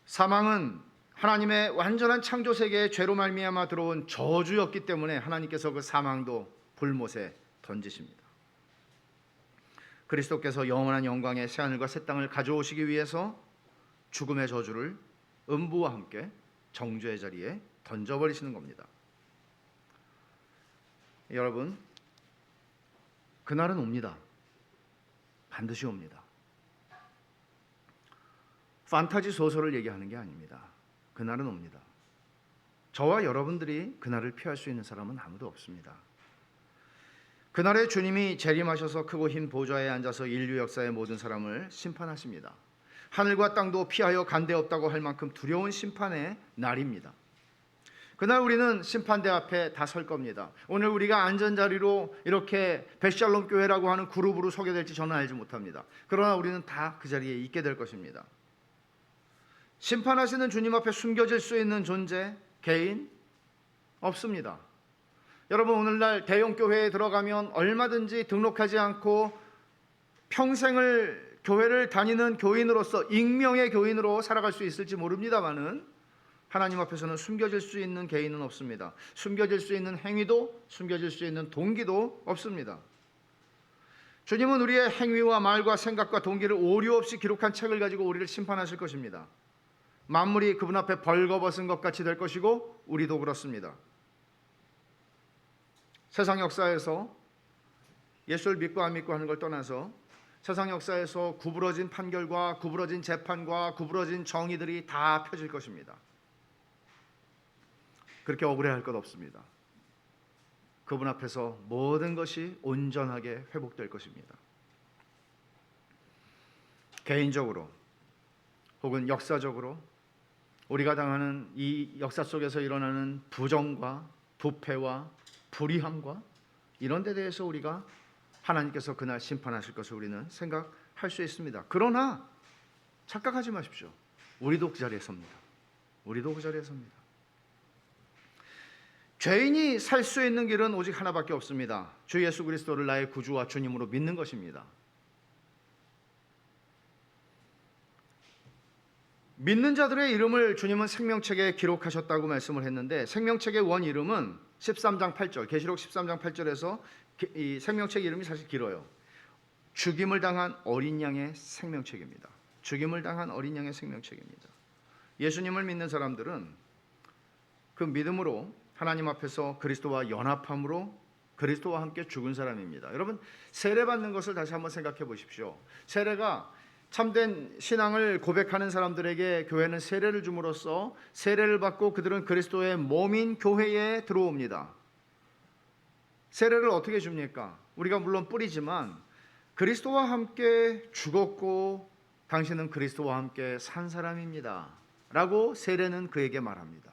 사망은 하나님의 완전한 창조 세계에 죄로 말미암아 들어온 저주였기 때문에 하나님께서 그 사망도 불못에 던지십니다. 그리스도께서 영원한 영광의 새하늘과 새 땅을 가져오시기 위해서 죽음의 저주를 음부와 함께 정죄의 자리에 던져버리시는 겁니다. 여러분, 그날은 옵니다. 반드시 옵니다. 판타지 소설을 얘기하는 게 아닙니다. 그날은 옵니다. 저와 여러분들이 그날을 피할 수 있는 사람은 아무도 없습니다. 그날에 주님이 재림하셔서 크고 흰 보좌에 앉아서 인류 역사의 모든 사람을 심판하십니다. 하늘과 땅도 피하여 간데 없다고 할 만큼 두려운 심판의 날입니다. 그날 우리는 심판대 앞에 다 설 겁니다. 오늘 우리가 안전자리로 이렇게 베샬롬 교회라고 하는 그룹으로 서게 될지 저는 알지 못합니다. 그러나 우리는 다 그 자리에 있게 될 것입니다. 심판하시는 주님 앞에 숨겨질 수 있는 존재, 개인 없습니다. 여러분, 오늘날 대형 교회에 들어가면 얼마든지 등록하지 않고 평생을 교회를 다니는 교인으로서 익명의 교인으로 살아갈 수 있을지 모릅니다만은 하나님 앞에서는 숨겨질 수 있는 개인은 없습니다. 숨겨질 수 있는 행위도, 숨겨질 수 있는 동기도 없습니다. 주님은 우리의 행위와 말과 생각과 동기를 오류 없이 기록한 책을 가지고 우리를 심판하실 것입니다. 만물이 그분 앞에 벌거벗은 것 같이 될 것이고 우리도 그렇습니다. 세상 역사에서 예수를 믿고 안 믿고 하는 걸 떠나서 세상 역사에서 구부러진 판결과 구부러진 재판과 구부러진 정의들이 다 펴질 것입니다. 그렇게 억울해할 것 없습니다. 그분 앞에서 모든 것이 온전하게 회복될 것입니다. 개인적으로 혹은 역사적으로 우리가 당하는 이 역사 속에서 일어나는 부정과 부패와 불의함과 이런 데 대해서 우리가 하나님께서 그날 심판하실 것을 우리는 생각할 수 있습니다. 그러나 착각하지 마십시오. 우리도 그 자리에 섭니다. 우리도 그 자리에 섭니다. 죄인이 살 수 있는 길은 오직 하나밖에 없습니다. 주 예수 그리스도를 나의 구주와 주님으로 믿는 것입니다. 믿는 자들의 이름을 주님은 생명책에 기록하셨다고 말씀을 했는데, 생명책의 원 이름은 13장 8절, 계시록 13장 8절에서 이 생명책 이름이 사실 길어요. 죽임을 당한 어린 양의 생명책입니다. 죽임을 당한 어린 양의 생명책입니다. 예수님을 믿는 사람들은 그 믿음으로 하나님 앞에서 그리스도와 연합함으로 그리스도와 함께 죽은 사람입니다. 여러분, 세례받는 것을 다시 한번 생각해 보십시오. 세례가 참된 신앙을 고백하는 사람들에게 교회는 세례를 줌으로써 세례를 받고 그들은 그리스도의 몸인 교회에 들어옵니다. 세례를 어떻게 줍니까? 우리가 물론 뿌리지만 그리스도와 함께 죽었고 당신은 그리스도와 함께 산 사람입니다 라고 세례는 그에게 말합니다.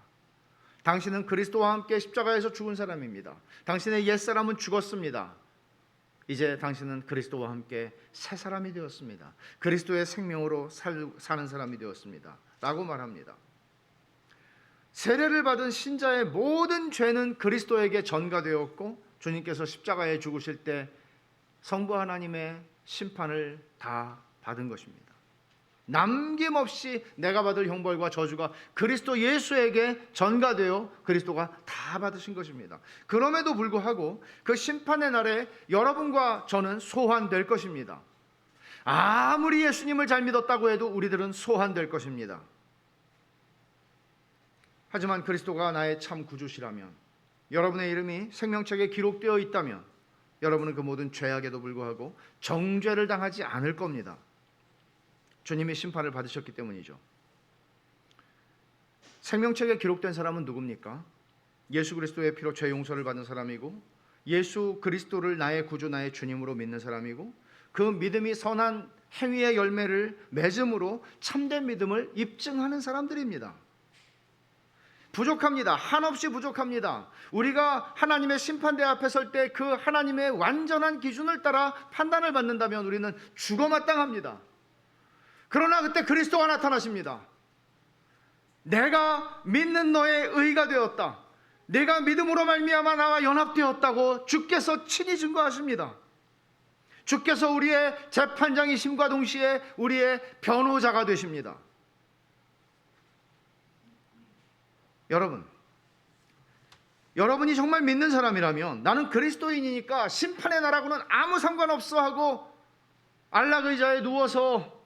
당신은 그리스도와 함께 십자가에서 죽은 사람입니다. 당신의 옛사람은 죽었습니다. 이제 당신은 그리스도와 함께 새 사람이 되었습니다. 그리스도의 생명으로 사는 사람이 되었습니다 라고 말합니다. 세례를 받은 신자의 모든 죄는 그리스도에게 전가되었고 주님께서 십자가에 죽으실 때 성부 하나님의 심판을 다 받은 것입니다. 남김없이 내가 받을 형벌과 저주가 그리스도 예수에게 전가되어 그리스도가 다 받으신 것입니다. 그럼에도 불구하고 그 심판의 날에 여러분과 저는 소환될 것입니다. 아무리 예수님을 잘 믿었다고 해도 우리들은 소환될 것입니다. 하지만 그리스도가 나의 참 구주시라면, 여러분의 이름이 생명책에 기록되어 있다면 여러분은 그 모든 죄악에도 불구하고 정죄를 당하지 않을 겁니다. 주님이 심판을 받으셨기 때문이죠. 생명책에 기록된 사람은 누굽니까? 예수 그리스도의 피로 죄 용서를 받은 사람이고, 예수 그리스도를 나의 구주 나의 주님으로 믿는 사람이고, 그 믿음이 선한 행위의 열매를 맺음으로 참된 믿음을 입증하는 사람들입니다. 부족합니다. 한없이 부족합니다. 우리가 하나님의 심판대 앞에 설 때 그 하나님의 완전한 기준을 따라 판단을 받는다면 우리는 죽어마땅합니다. 그러나 그때 그리스도가 나타나십니다. 내가 믿는 너의 의가 되었다. 내가 믿음으로 말미암아 나와 연합되었다고 주께서 친히 증거하십니다. 주께서 우리의 재판장이심과 동시에 우리의 변호자가 되십니다. 여러분이 정말 믿는 사람이라면, 나는 그리스도인이니까 심판의 날하고는 아무 상관없어 하고 안락 의자에 누워서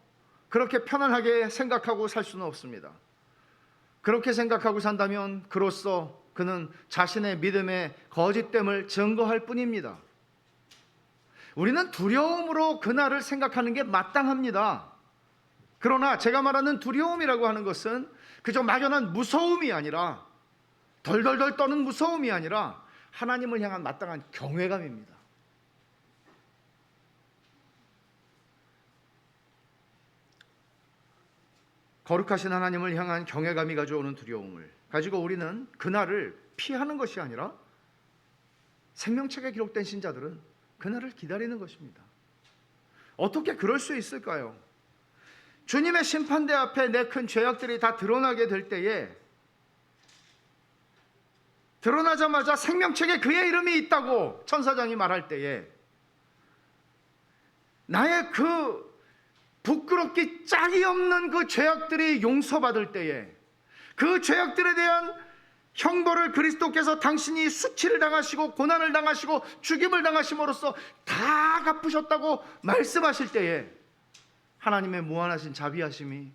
그렇게 편안하게 생각하고 살 수는 없습니다. 그렇게 생각하고 산다면 그로써 그는 자신의 믿음의 거짓됨을 증거할 뿐입니다. 우리는 두려움으로 그날을 생각하는 게 마땅합니다. 그러나 제가 말하는 두려움이라고 하는 것은 그저 막연한 무서움이 아니라, 덜덜덜 떠는 무서움이 아니라 하나님을 향한 마땅한 경외감입니다. 거룩하신 하나님을 향한 경외감이 가져오는 두려움을 가지고 우리는 그날을 피하는 것이 아니라, 생명책에 기록된 신자들은 그날을 기다리는 것입니다. 어떻게 그럴 수 있을까요? 주님의 심판대 앞에 내 큰 죄악들이 다 드러나게 될 때에, 드러나자마자 생명책에 그의 이름이 있다고 천사장이 말할 때에, 나의 그 부끄럽기 짝이 없는 그 죄악들이 용서받을 때에, 그 죄악들에 대한 형벌을 그리스도께서 당신이 수치를 당하시고 고난을 당하시고 죽임을 당하심으로써 다 갚으셨다고 말씀하실 때에 하나님의 무한하신 자비하심이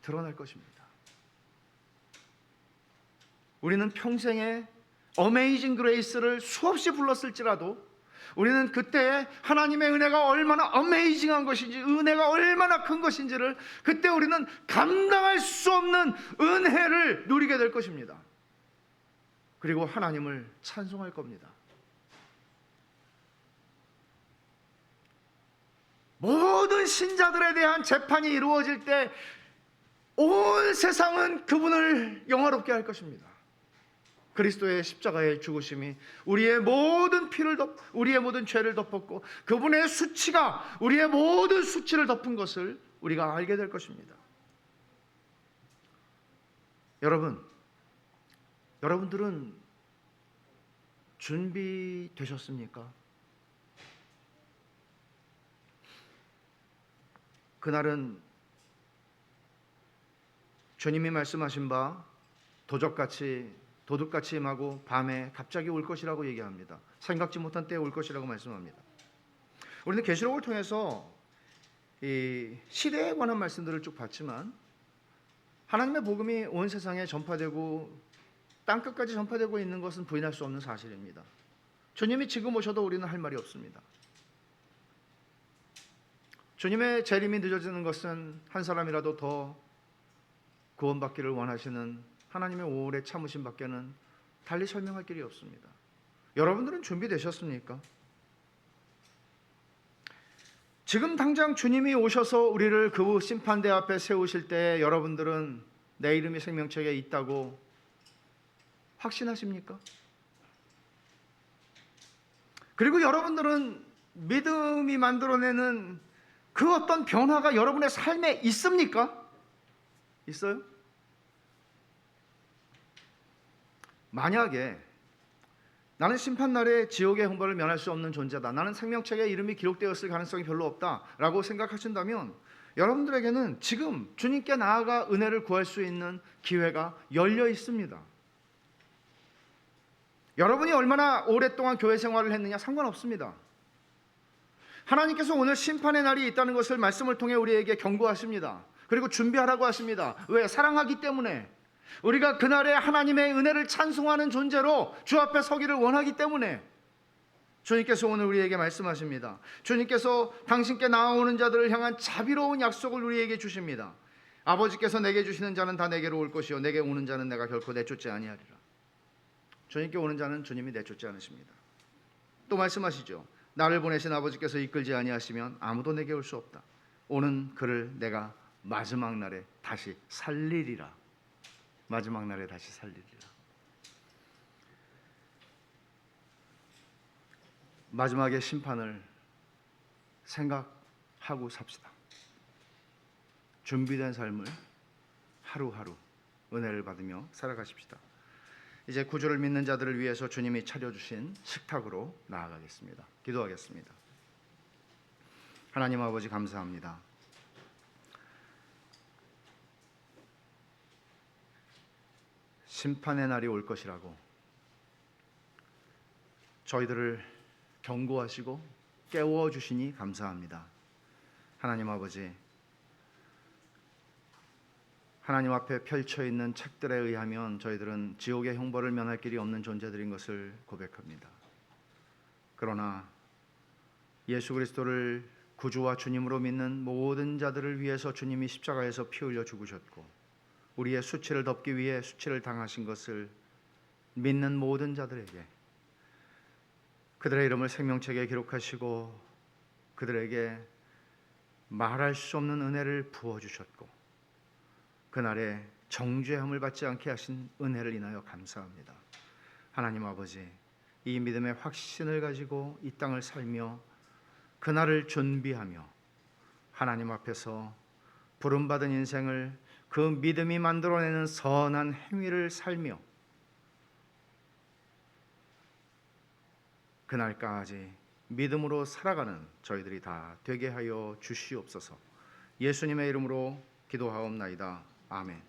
드러날 것입니다. 우리는 평생에 어메이징 그레이스를 수없이 불렀을지라도 우리는 그때 하나님의 은혜가 얼마나 어메이징한 것인지, 은혜가 얼마나 큰 것인지를 그때 우리는 감당할 수 없는 은혜를 누리게 될 것입니다. 그리고 하나님을 찬송할 겁니다. 모든 신자들에 대한 재판이 이루어질 때 온 세상은 그분을 영화롭게 할 것입니다. 그리스도의 십자가의 죽으심이 우리의 모든 우리의 모든 죄를 덮었고, 그분의 수치가 우리의 모든 수치를 덮은 것을 우리가 알게 될 것입니다. 여러분들은 준비되셨습니까? 그날은 주님이 말씀하신 바 도둑같이 임하고 밤에 갑자기 올 것이라고 얘기합니다. 생각지 못한 때에 올 것이라고 말씀합니다. 우리는 계시록을 통해서 이 시대에 관한 말씀들을 쭉 봤지만, 하나님의 복음이 온 세상에 전파되고 땅끝까지 전파되고 있는 것은 부인할 수 없는 사실입니다. 주님이 지금 오셔도 우리는 할 말이 없습니다. 주님의 재림이 늦어지는 것은 한 사람이라도 더 구원받기를 원하시는 하나님의 오래 참으심 밖에는 달리 설명할 길이 없습니다. 여러분들은 준비되셨습니까? 지금 당장 주님이 오셔서 우리를 그 심판대 앞에 세우실 때 여러분들은 내 이름이 생명책에 있다고 확신하십니까? 그리고 여러분들은 믿음이 만들어내는 그 어떤 변화가 여러분의 삶에 있습니까? 있어요? 만약에 나는 심판날에 지옥의 형벌을 면할 수 없는 존재다, 나는 생명책에 이름이 기록되었을 가능성이 별로 없다 라고 생각하신다면, 여러분들에게는 지금 주님께 나아가 은혜를 구할 수 있는 기회가 열려 있습니다. 여러분이 얼마나 오랫동안 교회 생활을 했느냐 상관없습니다. 하나님께서 오늘 심판의 날이 있다는 것을 말씀을 통해 우리에게 경고하십니다. 그리고 준비하라고 하십니다. 왜? 사랑하기 때문에. 우리가 그날에 하나님의 은혜를 찬송하는 존재로 주 앞에 서기를 원하기 때문에 주님께서 오늘 우리에게 말씀하십니다. 주님께서 당신께 나아오는 자들을 향한 자비로운 약속을 우리에게 주십니다. 아버지께서 내게 주시는 자는 다 내게로 올 것이요 내게 오는 자는 내가 결코 내쫓지 아니하리라. 주님께 오는 자는 주님이 내쫓지 않으십니다. 또 말씀하시죠. 나를 보내신 아버지께서 이끌지 아니하시면 아무도 내게 올 수 없다. 오는 그를 내가 마지막 날에 다시 살리리라. 마지막 날에 다시 살리리라. 마지막의 심판을 생각하고 삽시다. 준비된 삶을 하루하루 은혜를 받으며 살아가십시다. 이제 구주를 믿는 자들을 위해서 주님이 차려주신 식탁으로 나아가겠습니다. 기도하겠습니다. 하나님 아버지 감사합니다. 심판의 날이 올 것이라고 저희들을 경고하시고 깨워주시니 감사합니다. 하나님 아버지, 하나님 앞에 펼쳐있는 책들에 의하면 저희들은 지옥의 형벌을 면할 길이 없는 존재들인 것을 고백합니다. 그러나 예수 그리스도를 구주와 주님으로 믿는 모든 자들을 위해서 주님이 십자가에서 피 흘려 죽으셨고 우리의 수치를 덮기 위해 수치를 당하신 것을 믿는 모든 자들에게 그들의 이름을 생명책에 기록하시고 그들에게 말할 수 없는 은혜를 부어주셨고 그날에 정죄함을 받지 않게 하신 은혜를 인하여 감사합니다. 하나님 아버지, 이 믿음의 확신을 가지고 이 땅을 살며 그날을 준비하며 하나님 앞에서 부름받은 인생을 그 믿음이 만들어내는 선한 행위를 살며 그날까지 믿음으로 살아가는 저희들이 다 되게 하여 주시옵소서. 예수님의 이름으로 기도하옵나이다. 아멘.